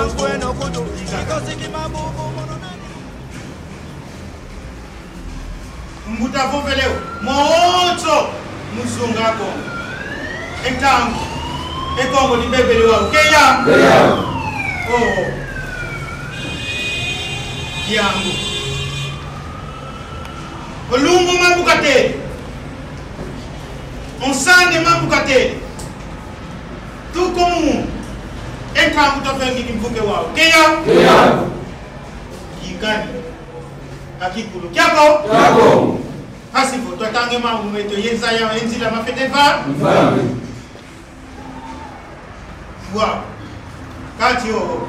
bueno kudu ikosiki mabubu mbuta voveleo moto muzungako entango ekongo libebele wao keya oh yangu olumbu mambukate onsande mambukate tukomu entango tofengi mvuke wao keya yikani akikulu kyako hasifu twatange mambo meto yenza ya enzila mafeteva wow kati yo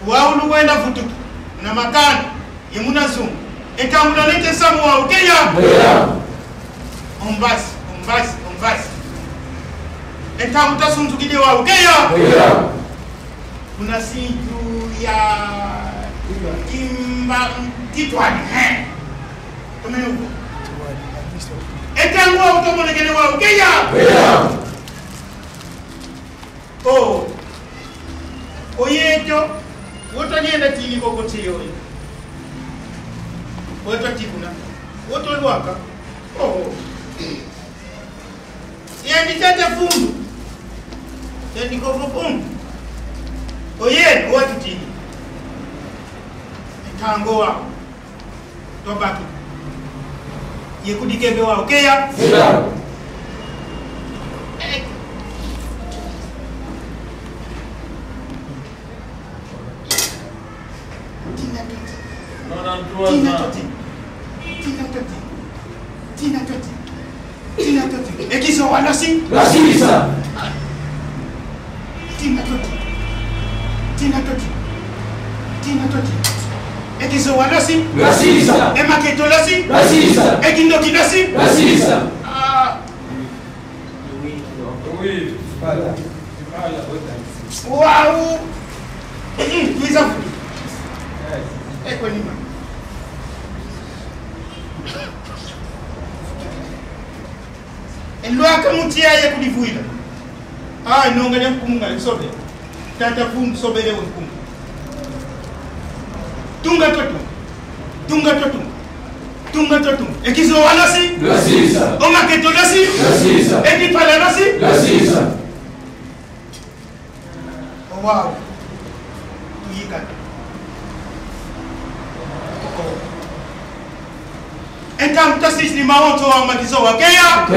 waulu wenda futuki na makani yemuna zungu ekamula lete samu wa ukeya ombasi entamu tasuntukide wa ukeya kuna sintu ya kimba kitwani Tumenuko. Etangu wa utomonekene wa ukeya. Oh. Oyeto. Woto nyenda tini koko tiyo. Woto tikuna. Woto luaka. Oh. Yendi tete fundu. Yendi koko fundu. Oyeto watu tini. Etangu wa. Tobaki. Yekudikebe wa ukeya. Tina toti. Ekiso walasi. Lasisa. Tina toti. Ekiso walasi. Lasisa. Emaketo lasi. Lasisa. Ekindoki lasi. Lasisa. Wow. Tuiza fudu. Eko nima. Endo akamutia ye kudivuila. Inonganya mkumunga sobe. Tata kum sobele wonkum. Tunga totu. Ekizo walasi. Lasisa. Omaketo lasi. Lasisa. Ekipala lasi. Lasisa. Oh wow. Tuyika. Entam tasis ni maonto wa makizo wa keya.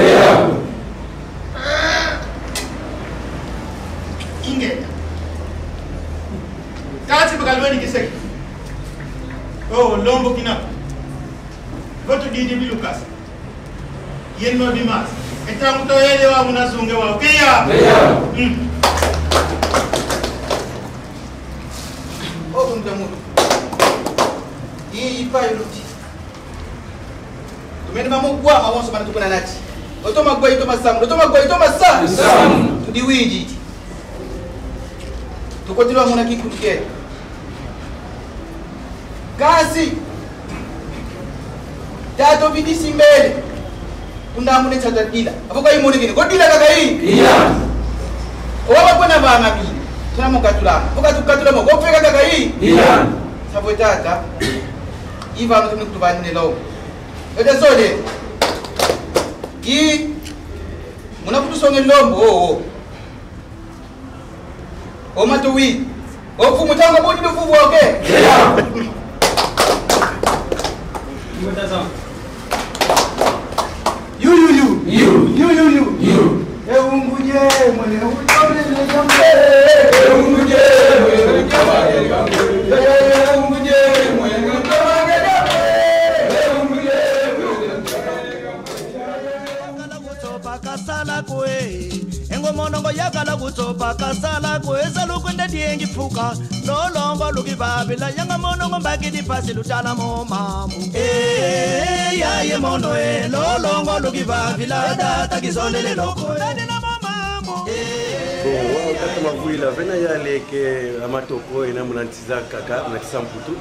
Inge. Kati bakalweni kiseki. Oh, lombo kina. Goto didi bilukas. Yenno dimas. Entam to yele wa munazunge wa keya. Oh, kundamudu. Hii ipayiluti. Tumeni mamugwa mawonso bana tukuna nati. Otoma gwa itoma samu. Tudiwiji. Tukotilwa muna kikutukere. Kasi. Tato bidisi mbele. Undamune tatadila. Apoka imone kine. Godila kaka hii. Owa kwena bana bi. Tuna mukatulama. Tukatulama gopeka kaka hii. Sabwe tata. Iva no tunu kutubanine lawo. Ede sole. Yi muna kutusonge lombo. Omato wi. Ofu mutanga bodi do fuvu oke. You. Eunguje mwene utole jambe. Eunguje mwene utole jambe. Eunguje mwene utole jambe. Eunguje yakala kutopa kasala kwe engomonongo yakala kutopa kasala kwe salukwende diengi phuka nolongo lukibabila yanga monongo mbakidi pasi lutala momamu yaye mono nolongo lukibabila data kizolele loko dadina momamu wakati mavuila vena yale ke amatoko ina munantiza kaka munatisa mputu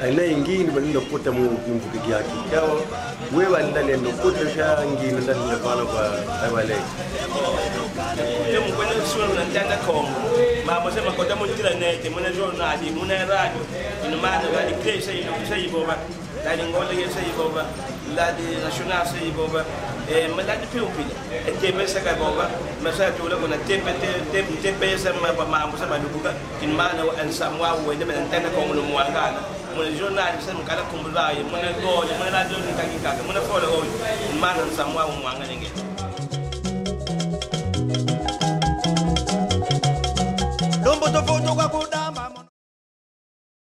aina ingini balino kota mu mvuki yake kao wewe ndani ndo kota sha ngini ndani ya bana kwa wale tanga Congo ma mo sema ko tamu tira nete mo na journal mo na radio in mano la di cresa sei boba la di ngole che sei boba la di national sei boba e ma la di più pile e te pensa che boba ma sa tu la con te pensa ma mo sema lubuka in mano an samwa wo de ben tanga Congo no mwanga mo na journal sema kala kumbula mo na gole mo na radio ni kakika mo na follow in mano samwa wo mwanga ninge